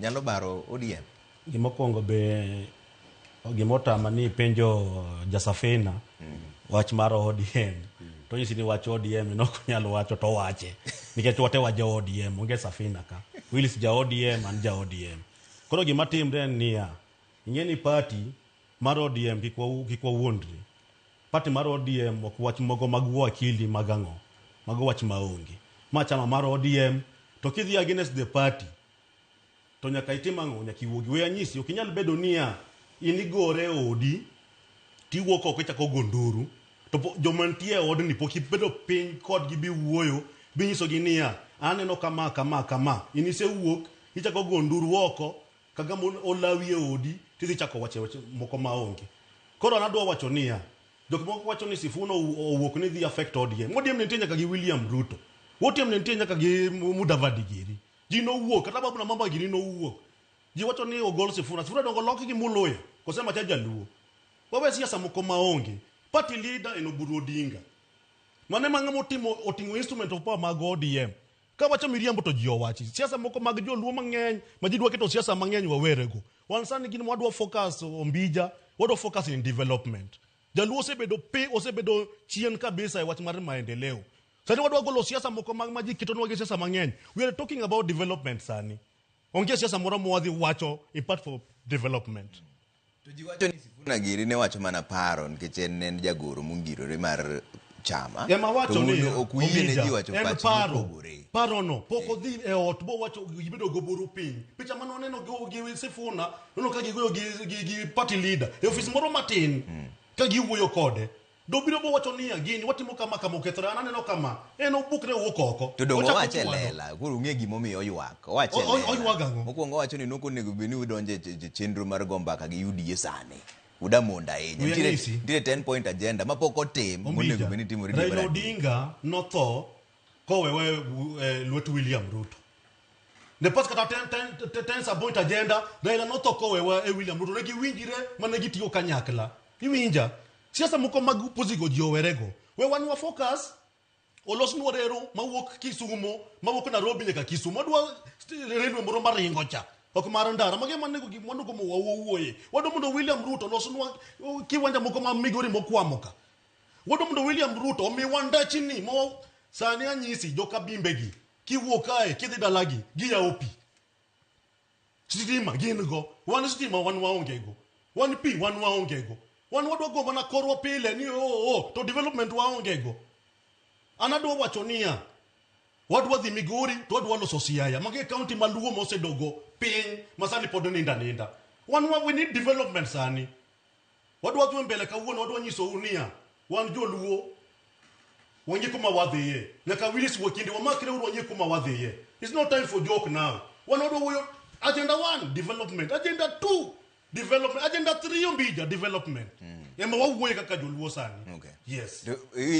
nyalo baro ODM. Gimokwongo be gimotama ni penjo Jasafina wach mar ODM. To nyisi ni wach ODM no nyalo wacho to wache. Nikech wate waja ODM onge Safina ka. Willis ja ODM an ja ODM. Koro gima timre niya. Ingeni party mar ODM kikwa wuondri. Party mar ODM ok wach mogo mag akili magango. Mago wach maonge. Ma chama mar ODM to kidhi against the party. To nyaka itimango nyaka iwuogi we anyisi okinyal bedo niya inigore odi tiwuok oko ichako gonduru to jomantie odni poki bedo piny kod gibi wuoyo binyiso gi niya aneno kama inise wuok ichako gonduru oko kaga olawi odi tidhi chako wache moko maonge. Koro anadwa wacho niya jok moko wacho ni Sifuna owuok ni dhi affect ODM. ODM ne ntie nyaka gi William Ruto. ODM ne ntie nyaka gi Mudavadi giri. Ji no wuok kata babu na mama giri no wuok. Ji wacho ni ogol Sifuna dongo loki gi muloya kosema cha jaluo. Wawe siasa moko maonge. Party leader Enoburu Odinga. Mane mang'ama otingo instrument of power mag ODM. Ka wacho miriambo to ji owachi. Siasa moko mag joluo mang'eny ma ji dwa keto siasa mang'eny wawerego. Wan sani gin wadwa focus ombija, wadwa focus in development. Jaluo osebedo chien kabisa e wach mar maendeleo. Sani wadwa golo siasa moko mag maji ketonwa gi siasa mang'eny. We are talking about development sani. Onge siasa moro mwadhi wacho in part for development. To ji wacho ni Sifuna giri ne wacho mana paro nikech en jagoro mungirore mar chama. Ema wacho ni okuyie ne ji wacho paro no poko dhi e ot bo wacho gibedo goburu piny. Picha mano neno gi Sifuna nono ka gigoyo gi party leader e office moro matin ka giwuoyo kode. Dobiro bo wacho niya gini watimo kama okethore ananeno kama en obukre wuok oko. To dongo wache lela koro ng'e gimomiyo oywak. Wache lela. Mokwongo wacho ni noko nego bini udonje chenro mar gombaka gi UDA sane. Uda monda Nitire 10 point agenda mapok otim monego bini timo rini. Raila Odinga notho kowewe Lwet William Ruto. Ne pas kata 10 point agenda Raila notho kowewe William Ruto. Negi winjire manegi tiyo kanyakla. Iwinja. Siasa moko mag pozigo ji owerego. We wanwa focus olos nuorero mawuok Kisumo mawuok Nairobi nyaka Kisumo wadwa renwe moro maringo cha ok mar ndara mage manego gi mondo go wuoye wadwa mondo William Ruto losnwa kiwanja moko ma Migori mokwamoka wadwa mondo William Ruto omi wandachi ni mo sani anyisi joka bimbegi kiwuok kae kidhi dalagi gi yaopi sitima gin go wan sitima wan waongego wan pi wan waongego wan wadwa go mana korwa pile ni to development waongego. Anadwa wacho niya wadwa dhi Migori to wadwa loso Siaya mage county maluo mosedogo piny masani pod ninda. We need development sani. Wadwa dhi mbele kawuono wadwa nyiso unia wan joluo wangi kuma wadhiye nyaka Willis wakinde wamakre wangi kuma wadhiye. It's not time for joke now. Wadwa agenda 1 development, agenda 2 development, agenda 3 ombija development. Ema wawuoye kaka joluo sani. Okay. Yes.